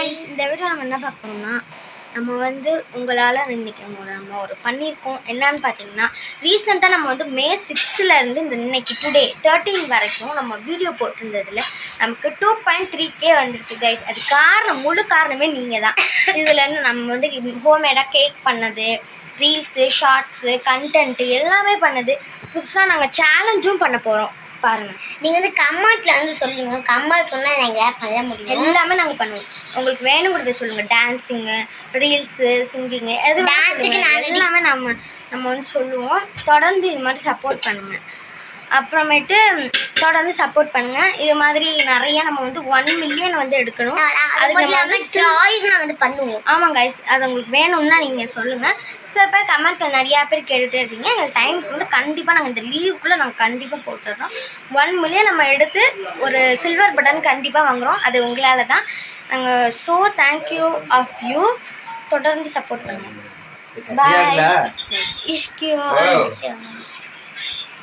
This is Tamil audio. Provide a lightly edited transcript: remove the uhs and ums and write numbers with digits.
கைஸ், இந்த வீடியோ நம்ம என்ன பார்க்கணும்னா, நம்ம வந்து உங்களால் இன்றைக்கி நம்ம ஒரு பண்ணியிருக்கோம். என்னன்னு பார்த்தீங்கன்னா, ரீசெண்டாக நம்ம வந்து மே 6லேருந்து இந்த இன்னைக்கு டுடே 13 வரைக்கும் நம்ம வீடியோ போட்டிருந்ததில் நமக்கு 2.3K வந்துருக்கு கைஸ். அது முழு காரணமே நீங்கள் தான். இதுலேருந்து நம்ம வந்து ஹோம்மேடாக கேக் பண்ணது, ரீல்ஸு, ஷார்ட்ஸு, கண்டென்ட்டு எல்லாமே பண்ணது. புதுசாக நாங்கள் சேலஞ்சும் பண்ண போகிறோம். பாருங்கள், நீங்கள் வந்து கமெண்ட்ல வந்து சொல்லுங்கள். கமெண்ட் சொன்னால் நாங்கள் பண்ண முடியும். எல்லாமே நாங்கள் பண்ணுவோம். உங்களுக்கு வேணுங்கிறத சொல்லுங்கள். டான்ஸிங்கு, ரீல்ஸு, சிங்கிங்கு, எது டான்ஸுக்கு எல்லாமே நம்ம வந்து சொல்லுவோம். தொடர்ந்து இது மாதிரி சப்போர்ட் பண்ணுங்கள். அப்புறமேட்டு தொடர்ந்து சப்போர்ட் பண்ணுங்கள். இது மாதிரி நிறைய நம்ம வந்து 1 மில்லியன் வந்து எடுக்கணும். அதுக்கு நம்ம வந்து ட்ராயிங் வந்து பண்ணுவோம். ஆமாம் கைஸ், அது உங்களுக்கு வேணும்னா நீங்கள் சொல்லுங்கள். சில பேர் கமெண்ட்டில் நிறையா பேர் கேட்டுகிட்டே இருக்கீங்க. எங்கள் டைமுக்கு வந்து கண்டிப்பாக நாங்கள் இந்த லீவுக்குள்ளே நாங்கள் கண்டிப்பாக போட்டுடுறோம். 1 மில்லியன் நம்ம எடுத்து ஒரு சில்வர் பட்டன் கண்டிப்பாக வாங்குகிறோம். அது உங்களால் தான். நாங்கள் தேங்க்யூ ஆஃப் யூ. தொடர்ந்து சப்போர்ட் பண்ணுவோம். பாய். இஷ்கியோ.